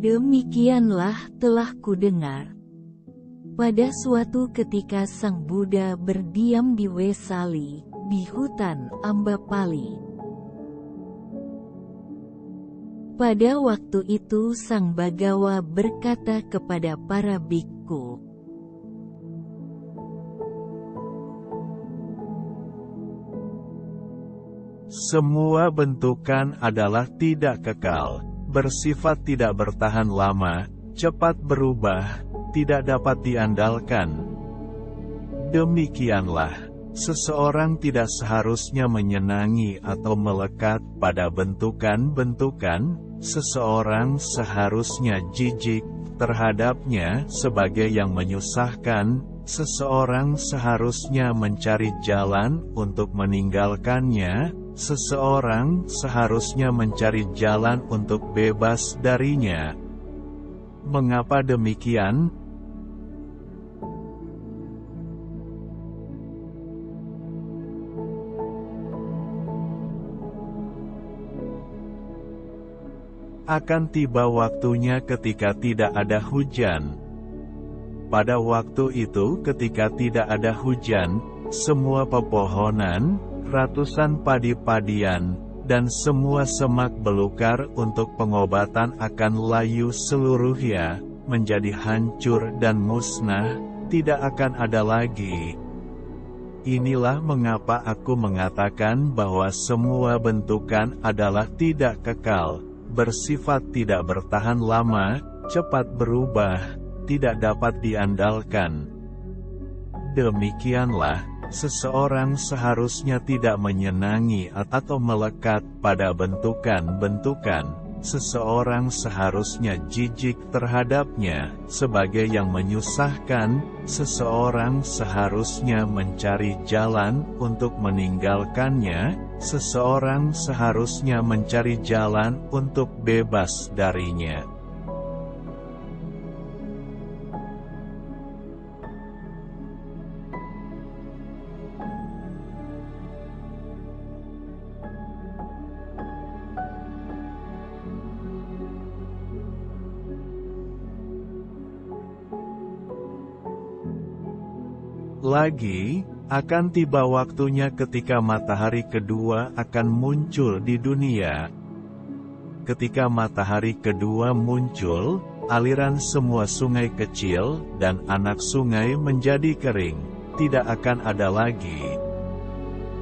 Demikianlah telah kudengar. Pada suatu ketika Sang Buddha berdiam di Wesali, di hutan Ambapali. Pada waktu itu Sang Bagawa berkata kepada para bikku, semua bentukan adalah tidak kekal, bersifat tidak bertahan lama, cepat berubah, tidak dapat diandalkan. Demikianlah, seseorang tidak seharusnya menyenangi atau melekat pada bentukan-bentukan, seseorang seharusnya jijik terhadapnya sebagai yang menyusahkan, seseorang seharusnya mencari jalan untuk meninggalkannya, seseorang seharusnya mencari jalan untuk bebas darinya. Mengapa demikian? Akan tiba waktunya ketika tidak ada hujan. Pada waktu itu ketika tidak ada hujan, semua pepohonan, ratusan padi-padian, dan semua semak belukar untuk pengobatan akan layu seluruhnya, menjadi hancur dan musnah, tidak akan ada lagi. Inilah mengapa aku mengatakan bahwa semua bentukan adalah tidak kekal, bersifat tidak bertahan lama, cepat berubah, tidak dapat diandalkan. Demikianlah, seseorang seharusnya tidak menyenangi atau melekat pada bentukan-bentukan, seseorang seharusnya jijik terhadapnya, sebagai yang menyusahkan, seseorang seharusnya mencari jalan untuk meninggalkannya, seseorang seharusnya mencari jalan untuk bebas darinya. Lagi, akan tiba waktunya ketika matahari kedua akan muncul di dunia. Ketika matahari kedua muncul, aliran semua sungai kecil dan anak sungai menjadi kering, tidak akan ada lagi.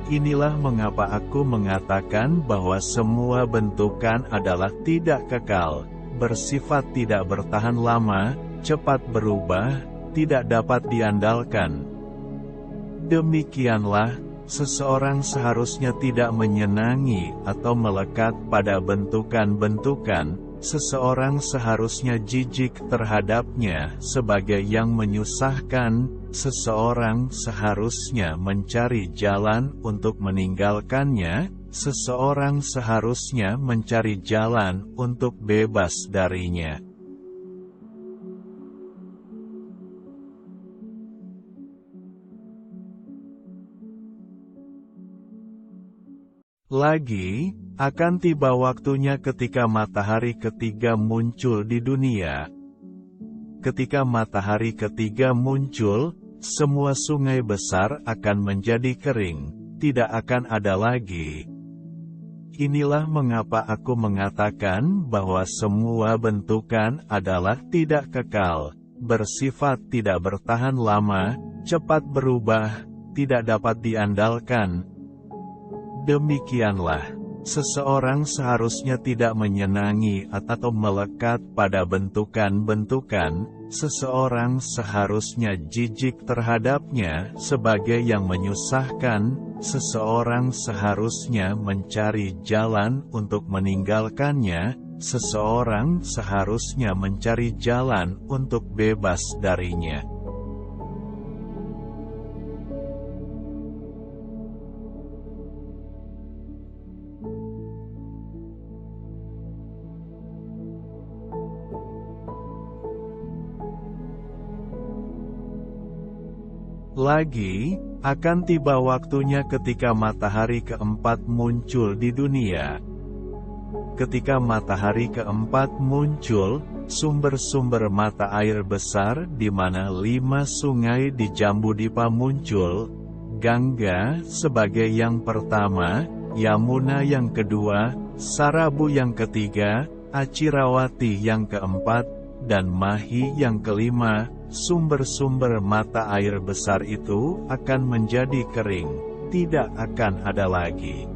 Inilah mengapa aku mengatakan bahwa semua bentukan adalah tidak kekal, bersifat tidak bertahan lama, cepat berubah, tidak dapat diandalkan. Demikianlah, seseorang seharusnya tidak menyenangi atau melekat pada bentukan-bentukan, seseorang seharusnya jijik terhadapnya sebagai yang menyusahkan, seseorang seharusnya mencari jalan untuk meninggalkannya, seseorang seharusnya mencari jalan untuk bebas darinya. Lagi, akan tiba waktunya ketika matahari ketiga muncul di dunia. Ketika matahari ketiga muncul, semua sungai besar akan menjadi kering, tidak akan ada lagi. Inilah mengapa aku mengatakan bahwa semua bentukan adalah tidak kekal, bersifat tidak bertahan lama, cepat berubah, tidak dapat diandalkan. Demikianlah, seseorang seharusnya tidak menyenangi atau melekat pada bentukan-bentukan, seseorang seharusnya jijik terhadapnya sebagai yang menyusahkan, seseorang seharusnya mencari jalan untuk meninggalkannya, seseorang seharusnya mencari jalan untuk bebas darinya. Lagi, akan tiba waktunya ketika matahari keempat muncul di dunia. Ketika matahari keempat muncul, sumber-sumber mata air besar di mana 5 sungai di Jambudipa muncul, Gangga sebagai yang pertama, Yamuna yang kedua, Sarabu yang ketiga, Acirawati yang keempat, dan Mahi yang kelima. Sumber-sumber mata air besar itu akan menjadi kering, tidak akan ada lagi.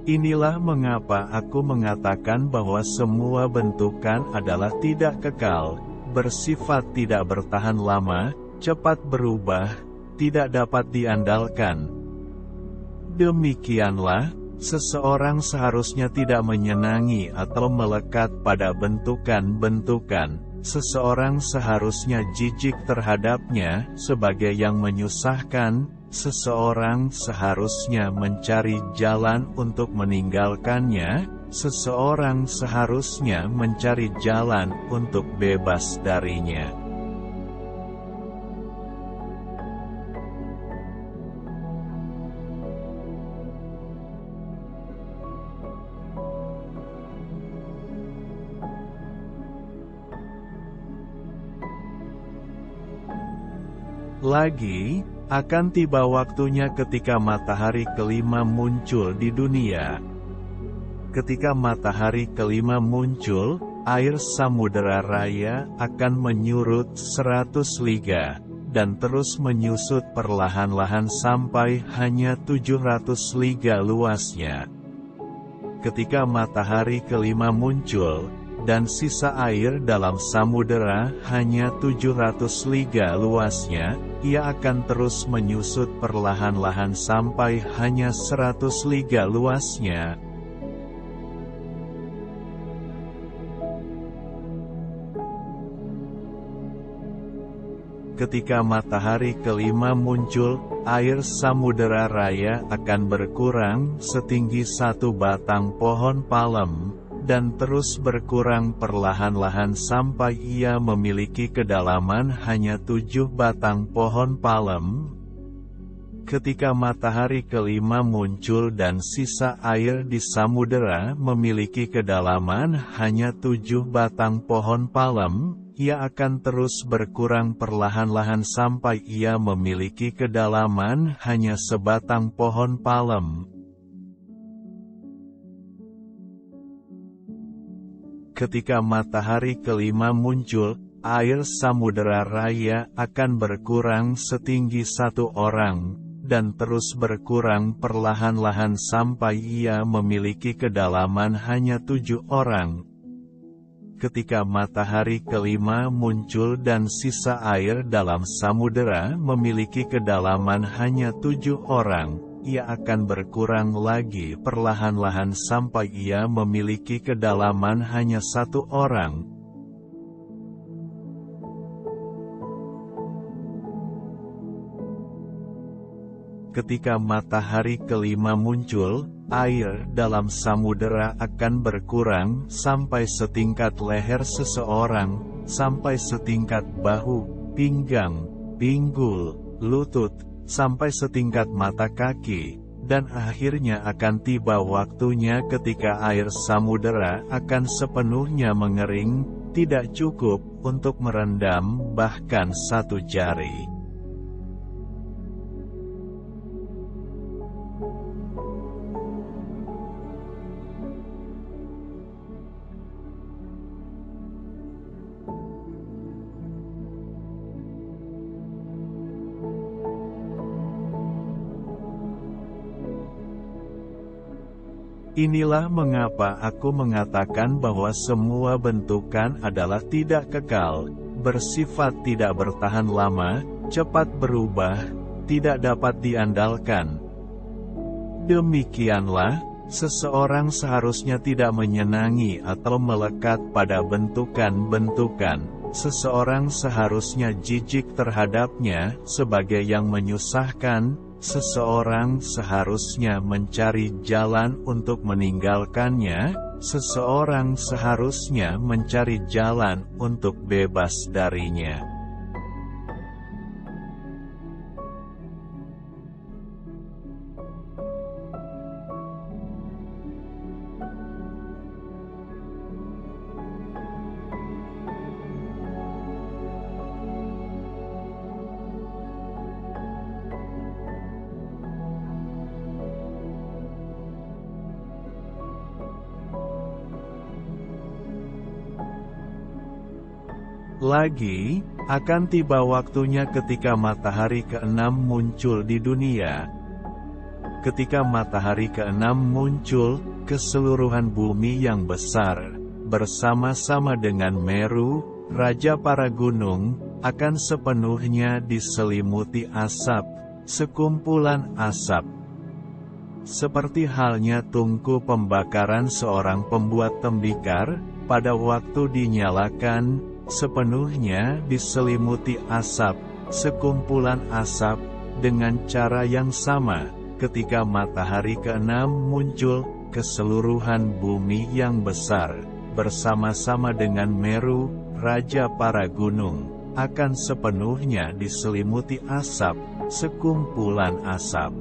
Inilah mengapa aku mengatakan bahwa semua bentukan adalah tidak kekal, bersifat tidak bertahan lama, cepat berubah, tidak dapat diandalkan. Demikianlah, seseorang seharusnya tidak menyenangi atau melekat pada bentukan-bentukan. Seseorang seharusnya jijik terhadapnya sebagai yang menyusahkan. Seseorang seharusnya mencari jalan untuk meninggalkannya. Seseorang seharusnya mencari jalan untuk bebas darinya. Lagi, akan tiba waktunya ketika matahari kelima muncul di dunia. Ketika matahari kelima muncul, air Samudera Raya akan menyurut 100 liga, dan terus menyusut perlahan-lahan sampai hanya 700 liga luasnya. Ketika matahari kelima muncul, dan sisa air dalam samudera hanya 700 liga luasnya, ia akan terus menyusut perlahan-lahan sampai hanya 100 liga luasnya. Ketika matahari kelima muncul, air Samudera Raya akan berkurang setinggi 1 batang pohon palem, dan terus berkurang perlahan-lahan sampai ia memiliki kedalaman hanya 7 batang pohon palem. Ketika matahari kelima muncul dan sisa air di samudera memiliki kedalaman hanya 7 batang pohon palem, ia akan terus berkurang perlahan-lahan sampai ia memiliki kedalaman hanya sebatang pohon palem. Ketika matahari kelima muncul, air Samudera Raya akan berkurang setinggi 1 orang, dan terus berkurang perlahan-lahan sampai ia memiliki kedalaman hanya 7 orang. Ketika matahari kelima muncul dan sisa air dalam samudera memiliki kedalaman hanya 7 orang, ia akan berkurang lagi perlahan-lahan sampai ia memiliki kedalaman hanya 1 orang. Ketika matahari kelima muncul, air dalam samudera akan berkurang sampai setingkat leher seseorang, sampai setingkat bahu, pinggang, pinggul, lutut, sampai setingkat mata kaki, dan akhirnya akan tiba waktunya ketika air samudera akan sepenuhnya mengering, tidak cukup untuk merendam bahkan 1 jari. Inilah mengapa aku mengatakan bahwa semua bentukan adalah tidak kekal, bersifat tidak bertahan lama, cepat berubah, tidak dapat diandalkan. Demikianlah, seseorang seharusnya tidak menyenangi atau melekat pada bentukan-bentukan. Seseorang seharusnya jijik terhadapnya sebagai yang menyusahkan. Seseorang seharusnya mencari jalan untuk meninggalkannya. Seseorang seharusnya mencari jalan untuk bebas darinya. Lagi, akan tiba waktunya ketika matahari keenam muncul di dunia. Ketika matahari keenam muncul, keseluruhan bumi yang besar, bersama-sama dengan Meru, raja para gunung, akan sepenuhnya diselimuti asap, sekumpulan asap. Seperti halnya tungku pembakaran seorang pembuat tembikar, pada waktu dinyalakan, sepenuhnya diselimuti asap, sekumpulan asap, dengan cara yang sama, ketika matahari keenam muncul, keseluruhan bumi yang besar, bersama-sama dengan Meru, raja para gunung, akan sepenuhnya diselimuti asap, sekumpulan asap.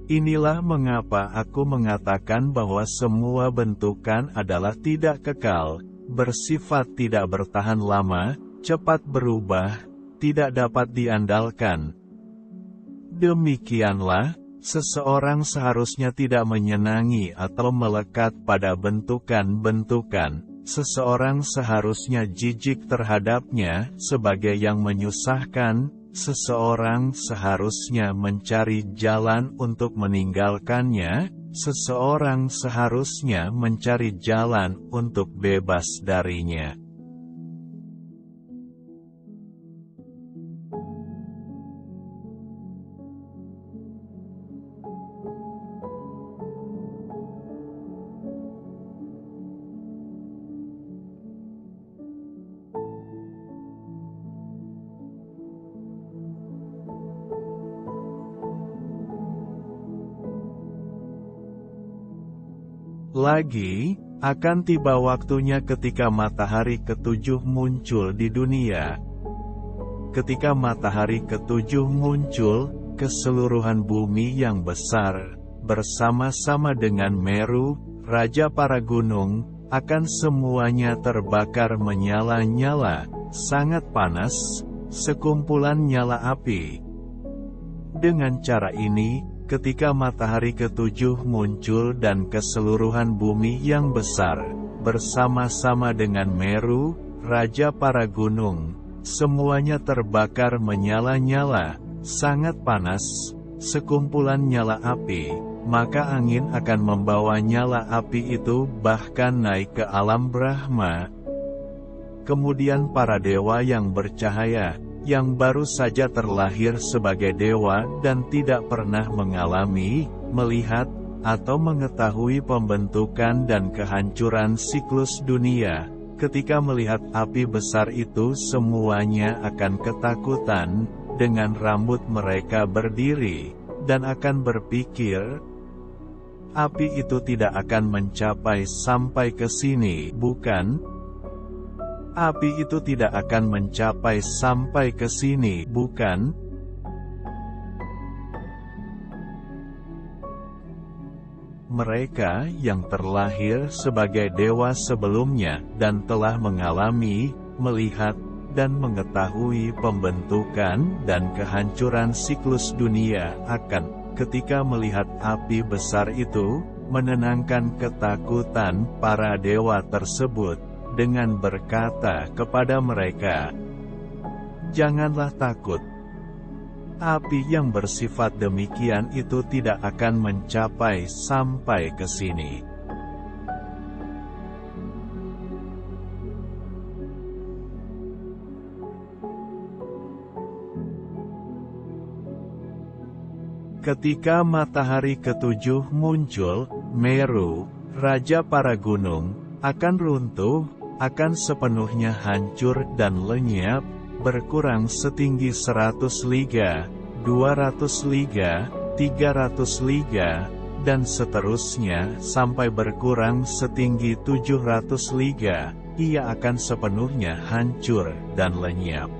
Inilah mengapa aku mengatakan bahwa semua bentukan adalah tidak kekal, bersifat tidak bertahan lama, cepat berubah, tidak dapat diandalkan. Demikianlah, seseorang seharusnya tidak menyenangi atau melekat pada bentukan-bentukan. Seseorang seharusnya jijik terhadapnya sebagai yang menyusahkan. Seseorang seharusnya mencari jalan untuk meninggalkannya, seseorang seharusnya mencari jalan untuk bebas darinya. Lagi, akan tiba waktunya ketika matahari ketujuh muncul di dunia. Ketika matahari ketujuh muncul, keseluruhan bumi yang besar, bersama-sama dengan Meru, raja para gunung, akan semuanya terbakar menyala-nyala, sangat panas, sekumpulan nyala api. Dengan cara ini, ketika matahari ketujuh muncul dan keseluruhan bumi yang besar, bersama-sama dengan Meru, raja para gunung, semuanya terbakar menyala-nyala, sangat panas, sekumpulan nyala api, maka angin akan membawa nyala api itu bahkan naik ke alam Brahma. Kemudian para dewa yang bercahaya, yang baru saja terlahir sebagai dewa dan tidak pernah mengalami, melihat, atau mengetahui pembentukan dan kehancuran siklus dunia, ketika melihat api besar itu semuanya akan ketakutan, dengan rambut mereka berdiri, dan akan berpikir, api itu tidak akan mencapai sampai ke sini, bukan? Api itu tidak akan mencapai sampai ke sini, bukan? Mereka yang terlahir sebagai dewa sebelumnya dan telah mengalami, melihat, dan mengetahui pembentukan dan kehancuran siklus dunia akan, ketika melihat api besar itu, menenangkan ketakutan para dewa tersebut, dengan berkata kepada mereka, "Janganlah takut. Api yang bersifat demikian itu tidak akan mencapai sampai ke sini." Ketika matahari ketujuh muncul, Meru, raja para gunung, akan runtuh, akan sepenuhnya hancur dan lenyap, berkurang setinggi 100 liga, 200 liga, 300 liga, dan seterusnya sampai berkurang setinggi 700 liga, ia akan sepenuhnya hancur dan lenyap.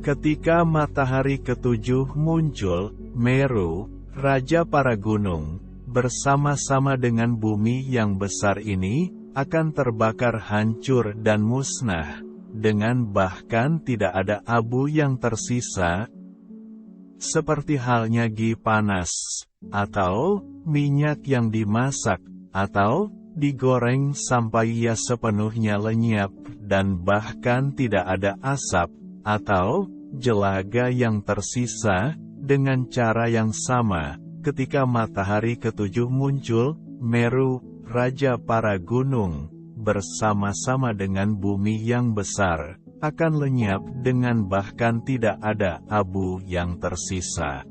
Ketika matahari ketujuh muncul, Meru, raja para gunung, bersama-sama dengan bumi yang besar ini, akan terbakar hancur dan musnah, dengan bahkan tidak ada abu yang tersisa, seperti halnya gi panas, atau minyak yang dimasak, atau digoreng sampai ia sepenuhnya lenyap, dan bahkan tidak ada asap, atau jelaga yang tersisa, dengan cara yang sama, ketika matahari ketujuh muncul, Meru, raja para gunung, bersama-sama dengan bumi yang besar, akan lenyap dengan bahkan tidak ada abu yang tersisa.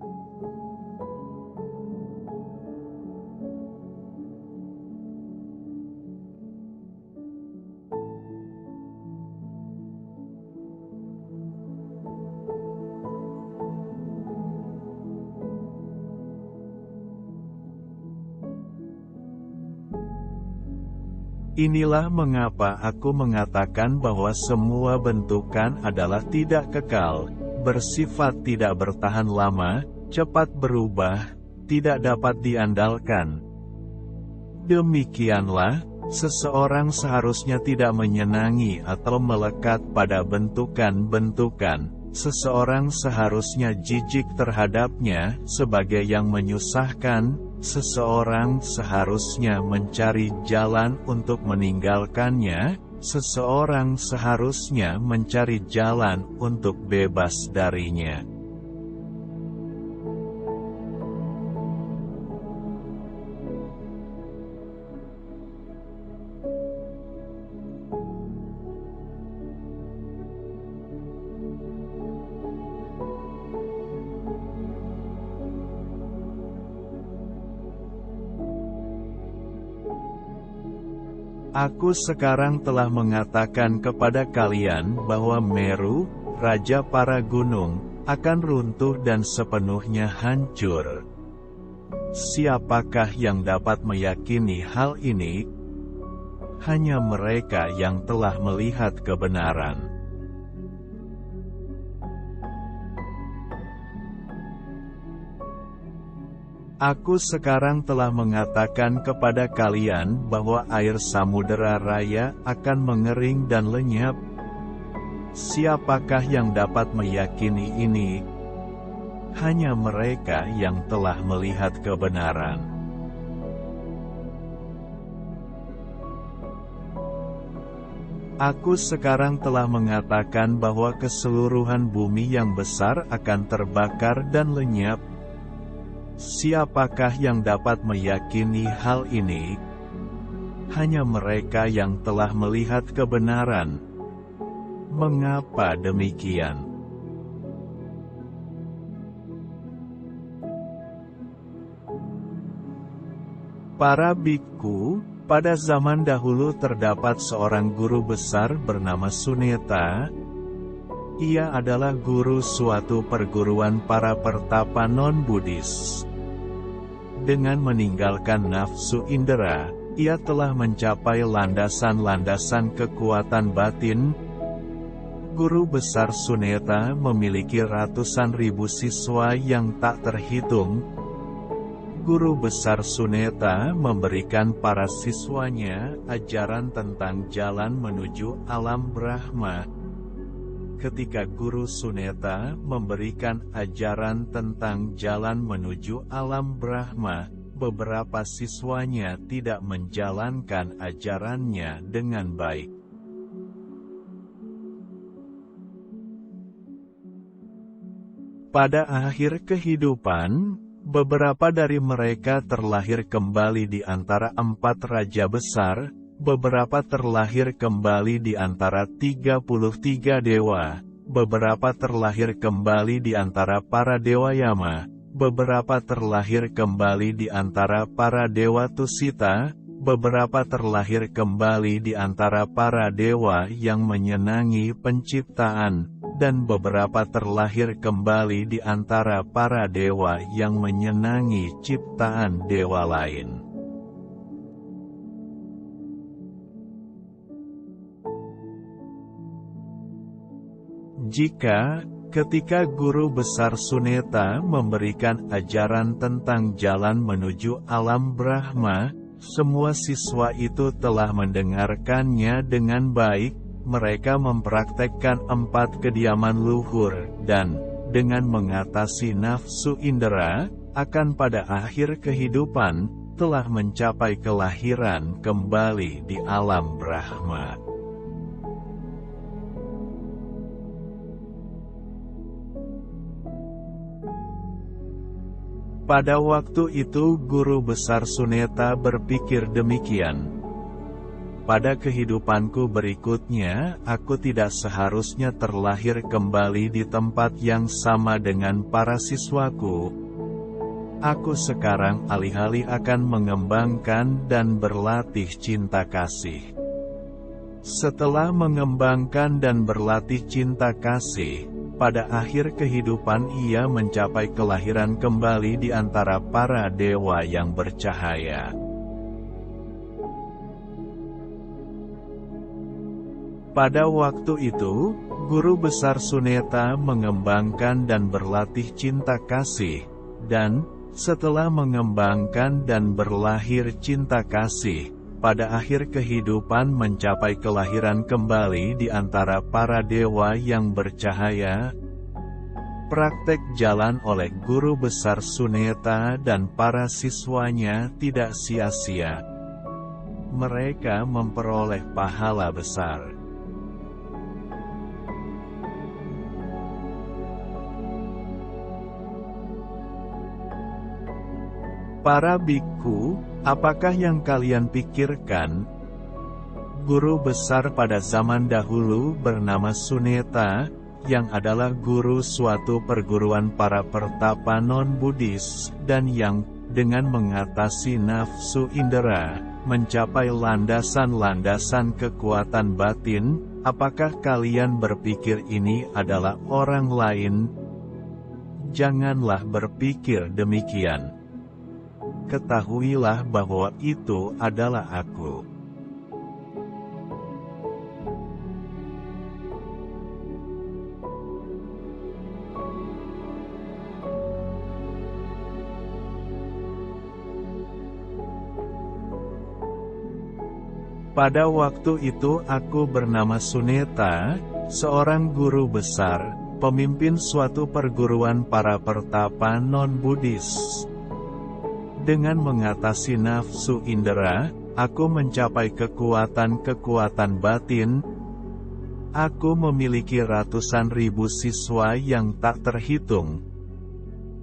Inilah mengapa aku mengatakan bahwa semua bentukan adalah tidak kekal, bersifat tidak bertahan lama, cepat berubah, tidak dapat diandalkan. Demikianlah, seseorang seharusnya tidak menyenangi atau melekat pada bentukan-bentukan. Seseorang seharusnya jijik terhadapnya, sebagai yang menyusahkan. Seseorang seharusnya mencari jalan untuk meninggalkannya. Seseorang seharusnya mencari jalan untuk bebas darinya. Aku sekarang telah mengatakan kepada kalian bahwa Meru, raja para gunung, akan runtuh dan sepenuhnya hancur. Siapakah yang dapat meyakini hal ini? Hanya mereka yang telah melihat kebenaran. Aku sekarang telah mengatakan kepada kalian bahwa air Samudera Raya akan mengering dan lenyap. Siapakah yang dapat meyakini ini? Hanya mereka yang telah melihat kebenaran. Aku sekarang telah mengatakan bahwa keseluruhan bumi yang besar akan terbakar dan lenyap. Siapakah yang dapat meyakini hal ini? Hanya mereka yang telah melihat kebenaran. Mengapa demikian? Para bikku, pada zaman dahulu terdapat seorang guru besar bernama Suneta. Ia adalah guru suatu perguruan para pertapa non-Buddhis. Dengan meninggalkan nafsu indera, ia telah mencapai landasan-landasan kekuatan batin. Guru besar Suneta memiliki ratusan ribu siswa yang tak terhitung. Guru besar Suneta memberikan para siswanya ajaran tentang jalan menuju alam Brahma. Ketika Guru Suneta memberikan ajaran tentang jalan menuju alam Brahma, beberapa siswanya tidak menjalankan ajarannya dengan baik. Pada akhir kehidupan, beberapa dari mereka terlahir kembali di antara 4 raja besar. Beberapa terlahir kembali di antara 33 dewa, beberapa terlahir kembali di antara para dewa Yama, beberapa terlahir kembali di antara para dewa Tusita, beberapa terlahir kembali di antara para dewa yang menyenangi penciptaan, dan beberapa terlahir kembali di antara para dewa yang menyenangi ciptaan dewa lain. Jika Ketika Guru Besar Suneta memberikan ajaran tentang jalan menuju alam Brahma, semua siswa itu telah mendengarkannya dengan baik. Mereka mempraktekkan 4 kediaman luhur, dan dengan mengatasi nafsu indera, akan pada akhir kehidupan, telah mencapai kelahiran kembali di alam Brahma. Pada waktu itu Guru Besar Suneta berpikir demikian. Pada kehidupanku berikutnya, aku tidak seharusnya terlahir kembali di tempat yang sama dengan para siswaku. Aku sekarang alih-alih akan mengembangkan dan berlatih cinta kasih. Setelah mengembangkan dan berlatih cinta kasih, pada akhir kehidupan ia mencapai kelahiran kembali di antara para dewa yang bercahaya. Pada waktu itu, Guru Besar Suneta mengembangkan dan berlatih cinta kasih, dan setelah mengembangkan dan berlahir cinta kasih, pada akhir kehidupan mencapai kelahiran kembali di antara para dewa yang bercahaya. Praktek jalan oleh Guru Besar Suneta dan para siswanya tidak sia-sia. Mereka memperoleh pahala besar. Para bikku, apakah yang kalian pikirkan? Guru besar pada zaman dahulu bernama Suneta, yang adalah guru suatu perguruan para pertapa non-Buddhis, dan yang, dengan mengatasi nafsu indera, mencapai landasan-landasan kekuatan batin. Apakah kalian berpikir ini adalah orang lain? Janganlah berpikir demikian. Ketahuilah bahwa itu adalah aku. Pada waktu itu aku bernama Suneta, seorang guru besar, pemimpin suatu perguruan para pertapa non-Buddhis. Dengan mengatasi nafsu indera, aku mencapai kekuatan-kekuatan batin. Aku memiliki ratusan ribu siswa yang tak terhitung.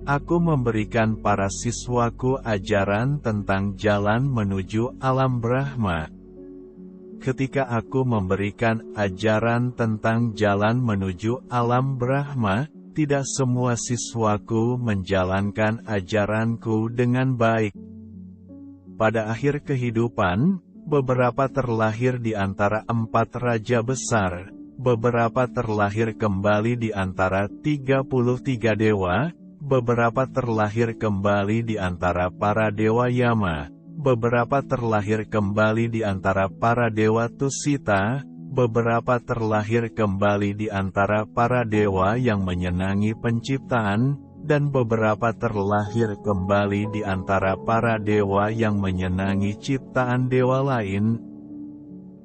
Aku memberikan para siswaku ajaran tentang jalan menuju alam Brahma. Ketika aku memberikan ajaran tentang jalan menuju alam Brahma, tidak semua siswaku menjalankan ajaranku dengan baik. Pada akhir kehidupan, beberapa terlahir di antara 4 raja besar, beberapa terlahir kembali di antara 33 dewa, beberapa terlahir kembali di antara para dewa Yama, beberapa terlahir kembali di antara para dewa Tusita, beberapa terlahir kembali di antara para dewa yang menyenangi penciptaan, dan beberapa terlahir kembali di antara para dewa yang menyenangi ciptaan dewa lain.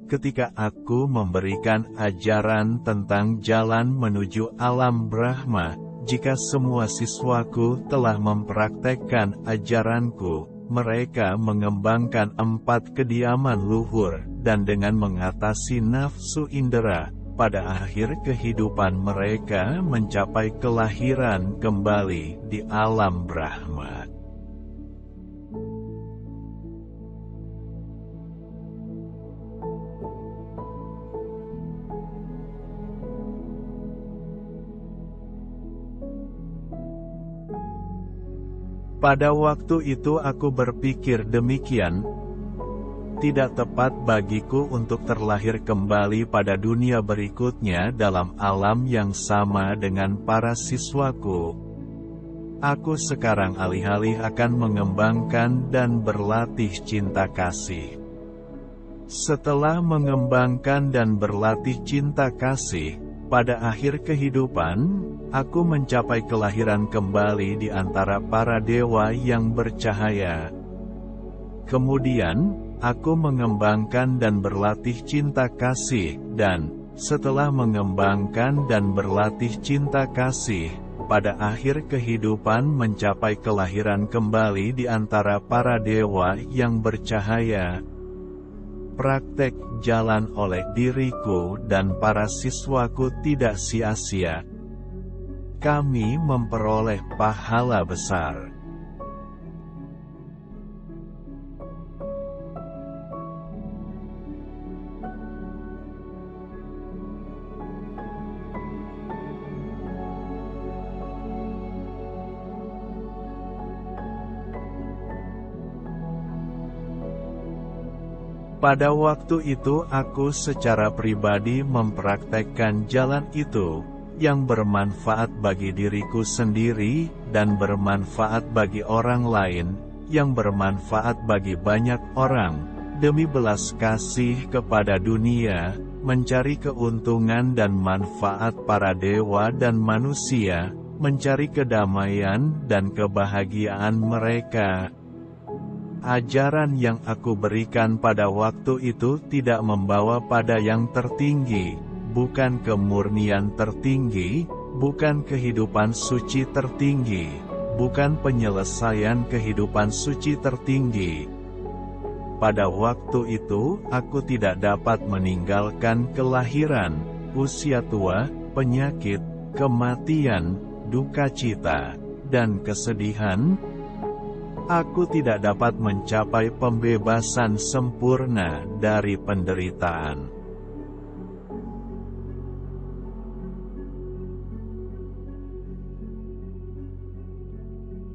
Ketika aku memberikan ajaran tentang jalan menuju alam Brahma, jika semua siswaku telah mempraktekkan ajaranku, mereka mengembangkan 4 kediaman luhur, dan dengan mengatasi nafsu indera, pada akhir kehidupan mereka mencapai kelahiran kembali di alam Brahma. Pada waktu itu aku berpikir demikian, tidak tepat bagiku untuk terlahir kembali pada dunia berikutnya dalam alam yang sama dengan para siswaku. Aku sekarang alih-alih akan mengembangkan dan berlatih cinta kasih. Setelah mengembangkan dan berlatih cinta kasih, Pada akhir kehidupan, aku mencapai kelahiran kembali di antara para dewa yang bercahaya. Kemudian, aku mengembangkan dan berlatih cinta kasih, dan setelah mengembangkan dan berlatih cinta kasih, pada akhir kehidupan mencapai kelahiran kembali di antara para dewa yang bercahaya. Praktek jalan oleh diriku dan para siswaku tidak sia-sia. Kami memperoleh pahala besar. Pada waktu itu aku secara pribadi mempraktekkan jalan itu, yang bermanfaat bagi diriku sendiri, dan bermanfaat bagi orang lain, yang bermanfaat bagi banyak orang, demi belas kasih kepada dunia, mencari keuntungan dan manfaat para dewa dan manusia, mencari kedamaian dan kebahagiaan mereka. Ajaran yang aku berikan pada waktu itu tidak membawa pada yang tertinggi, bukan kemurnian tertinggi, bukan kehidupan suci tertinggi, bukan penyelesaian kehidupan suci tertinggi. Pada waktu itu, aku tidak dapat meninggalkan kelahiran, usia tua, penyakit, kematian, duka cita, dan kesedihan. Aku tidak dapat mencapai pembebasan sempurna dari penderitaan.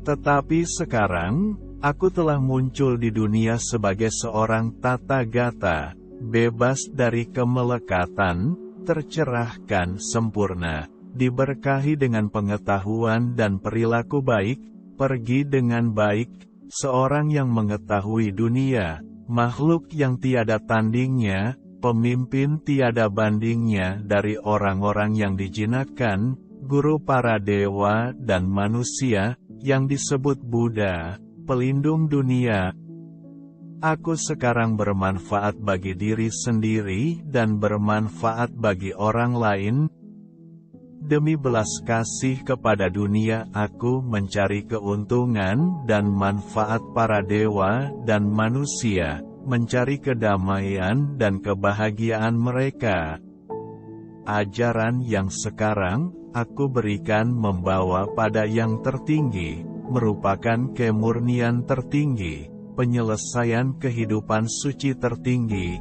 Tetapi sekarang, aku telah muncul di dunia sebagai seorang Tathagata, bebas dari kemelekatan, tercerahkan sempurna, diberkahi dengan pengetahuan dan perilaku baik, pergi dengan baik, seorang yang mengetahui dunia, makhluk yang tiada tandingnya, pemimpin tiada bandingnya dari orang-orang yang dijinakkan, guru para dewa dan manusia, yang disebut Buddha, pelindung dunia. Aku sekarang bermanfaat bagi diri sendiri dan bermanfaat bagi orang lain. Demi belas kasih kepada dunia, aku mencari keuntungan dan manfaat para dewa dan manusia, mencari kedamaian dan kebahagiaan mereka. Ajaran yang sekarang aku berikan membawa pada yang tertinggi, merupakan kemurnian tertinggi, penyelesaian kehidupan suci tertinggi.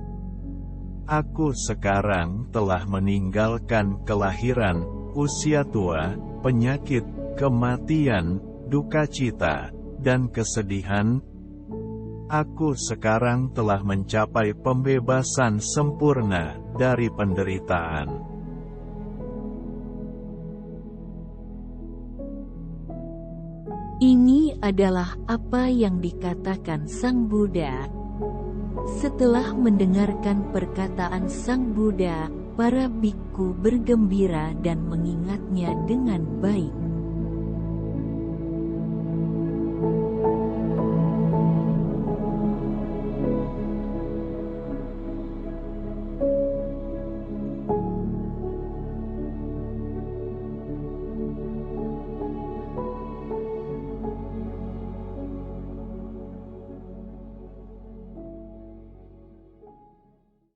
Aku sekarang telah meninggalkan kelahiran, usia tua, penyakit, kematian, duka cita, dan kesedihan. Aku sekarang telah mencapai pembebasan sempurna dari penderitaan. Ini adalah apa yang dikatakan Sang Buddha. Setelah mendengarkan perkataan Sang Buddha, para bikku bergembira dan mengingatnya dengan baik.